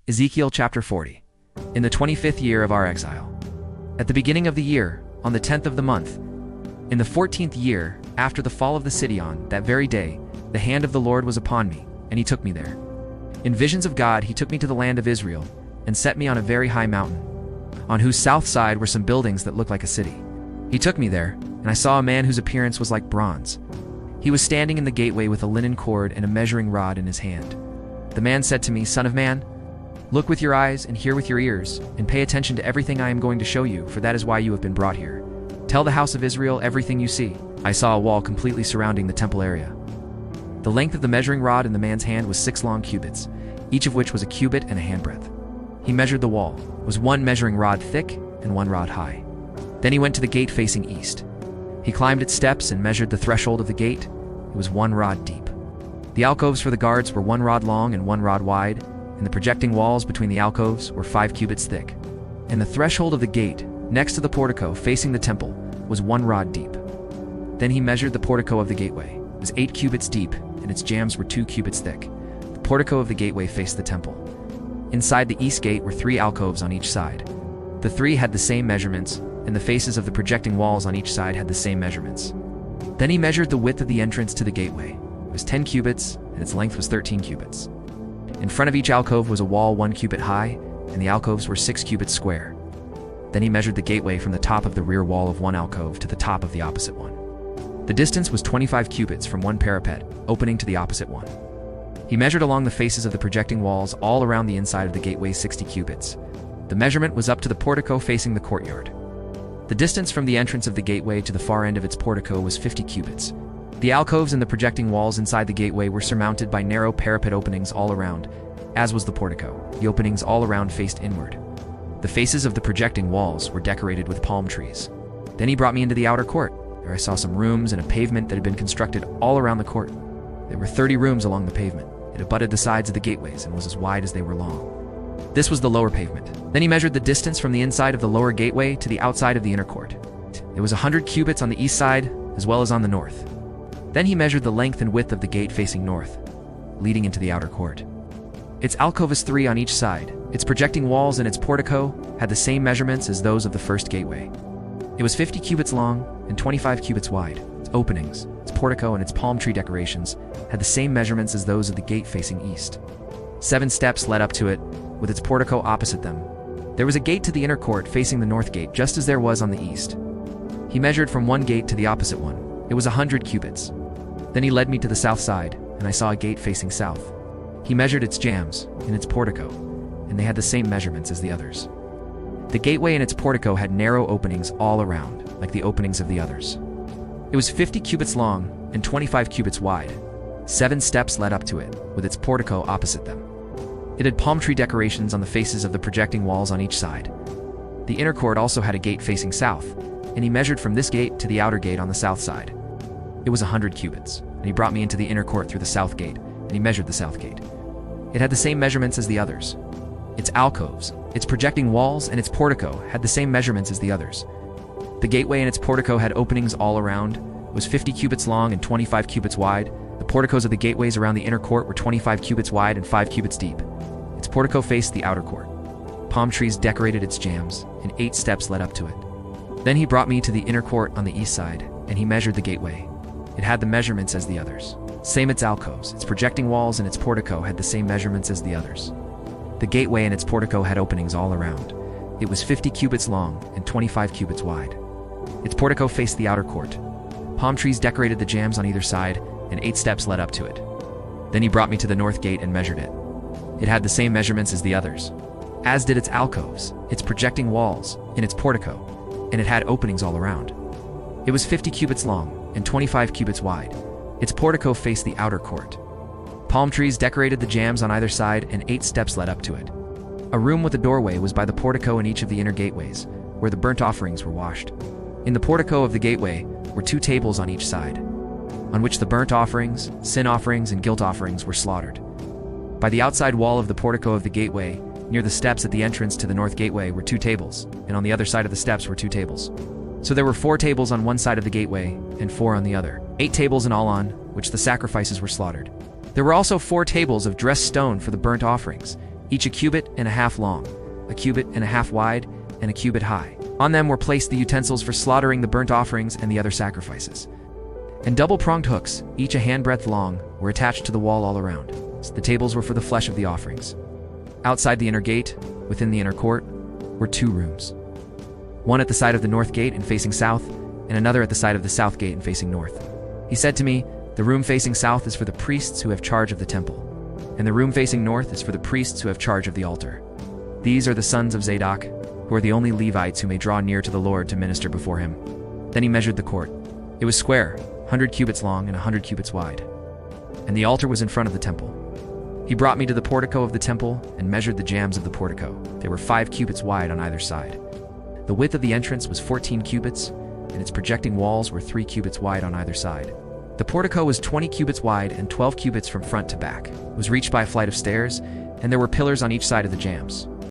Ezekiel Chapter 40. In the 25th year of our exile, at the beginning of the year, on the 10th of the month, in the 14th year after the fall of the city, on that very day, the hand of the Lord was upon me, and he took me there. In visions of God he took me to the land of Israel, and set me on a very high mountain, on whose south side were some buildings that looked like a city. He took me there, and I saw a man whose appearance was like bronze. He was standing in the gateway with a linen cord and a measuring rod in his hand. The man said to me, "Son of man, look with your eyes and hear with your ears, and pay attention to everything I am going to show you, for that is why you have been brought here. Tell the house of Israel everything you see." I saw a wall completely surrounding the temple area. The length of the measuring rod in the man's hand was 6 long cubits, each of which was a cubit and a handbreadth. He measured the wall. It was 1 measuring rod thick and 1 rod high. Then he went to the gate facing east. He climbed its steps and measured the threshold of the gate. It was 1 rod deep. The alcoves for the guards were 1 rod long and 1 rod wide, and the projecting walls between the alcoves were 5 cubits thick. And the threshold of the gate, next to the portico facing the temple, was 1 rod deep. Then he measured the portico of the gateway. It was 8 cubits deep, and its jambs were 2 cubits thick. The portico of the gateway faced the temple. Inside the east gate were 3 alcoves on each side. The 3 had the same measurements, and the faces of the projecting walls on each side had the same measurements. Then he measured the width of the entrance to the gateway. It was 10 cubits, and its length was 13 cubits. In front of each alcove was a wall 1 cubit high, and the alcoves were 6 cubits square. Then he measured the gateway from the top of the rear wall of one alcove to the top of the opposite one. The distance was 25 cubits from one parapet, opening to the opposite one. He measured along the faces of the projecting walls all around the inside of the gateway 60 cubits. The measurement was up to the portico facing the courtyard. The distance from the entrance of the gateway to the far end of its portico was 50 cubits. The alcoves and the projecting walls inside the gateway were surmounted by narrow parapet openings all around, as was the portico. The openings all around faced inward. The faces of the projecting walls were decorated with palm trees. Then he brought me into the outer court. There I saw some rooms and a pavement that had been constructed all around the court. There were 30 rooms along the pavement. It abutted the sides of the gateways and was as wide as they were long. This was the lower pavement. Then he measured the distance from the inside of the lower gateway to the outside of the inner court. It was 100 cubits on the east side as well as on the north. Then he measured the length and width of the gate facing north, leading into the outer court. Its alcoves-three on each side, its projecting walls and its portico had the same measurements as those of the first gateway. It was 50 cubits long and 25 cubits wide. Its openings, its portico, and its palm tree decorations had the same measurements as those of the gate facing east. 7 steps led up to it, with its portico opposite them. There was a gate to the inner court facing the north gate, just as there was on the east. He measured from one gate to the opposite one. It was 100 cubits. Then he led me to the south side, and I saw a gate facing south. He measured its jambs and its portico, and they had the same measurements as the others. The gateway and its portico had narrow openings all around, like the openings of the others. It was 50 cubits long and 25 cubits wide. 7 steps led up to it, with its portico opposite them. It had palm tree decorations on the faces of the projecting walls on each side. The inner court also had a gate facing south, and he measured from this gate to the outer gate on the south side. It was 100 cubits, and he brought me into the inner court through the south gate, and he measured the south gate. It had the same measurements as the others. Its alcoves, its projecting walls, and its portico had the same measurements as the others. The gateway and its portico had openings all around. It was 50 cubits long and 25 cubits wide. The porticos of the gateways around the inner court were 25 cubits wide and 5 cubits deep. Its portico faced the outer court. Palm trees decorated its jambs, and 8 steps led up to it. Then he brought me to the inner court on the east side, and he measured the gateway. It had the measurements as the others. Same its alcoves, its projecting walls, and its portico had the same measurements as the others. The gateway and its portico had openings all around. It was 50 cubits long and 25 cubits wide. Its portico faced the outer court. Palm trees decorated the jambs on either side, and 8 steps led up to it. Then he brought me to the north gate and measured it. It had the same measurements as the others, as did its alcoves, its projecting walls, and its portico, and it had openings all around. It was 50 cubits long and 25 cubits wide. Its portico faced the outer court. Palm trees decorated the jambs on either side, and 8 steps led up to it. A room with a doorway was by the portico in each of the inner gateways, where the burnt offerings were washed. In the portico of the gateway were 2 tables on each side, on which the burnt offerings, sin offerings, and guilt offerings were slaughtered. By the outside wall of the portico of the gateway, near the steps at the entrance to the north gateway, were 2 tables, and on the other side of the steps were 2 tables. So there were 4 tables on one side of the gateway, and 4 on the other. 8 tables in all on which the sacrifices were slaughtered. There were also 4 tables of dressed stone for the burnt offerings, each a cubit and a half long, a cubit and a half wide, and a cubit high. On them were placed the utensils for slaughtering the burnt offerings and the other sacrifices. And double-pronged hooks, each a handbreadth long, were attached to the wall all around. So the tables were for the flesh of the offerings. Outside the inner gate, within the inner court, were 2 rooms. One at the side of the north gate and facing south, and another at the side of the south gate and facing north. He said to me, "The room facing south is for the priests who have charge of the temple, and the room facing north is for the priests who have charge of the altar. These are the sons of Zadok, who are the only Levites who may draw near to the Lord to minister before him." Then he measured the court. It was square, 100 cubits long and 100 cubits wide. And the altar was in front of the temple. He brought me to the portico of the temple and measured the jambs of the portico. They were 5 cubits wide on either side. The width of the entrance was 14 cubits, and its projecting walls were 3 cubits wide on either side. The portico was 20 cubits wide and 12 cubits from front to back. It was reached by a flight of stairs, and there were pillars on each side of the jambs.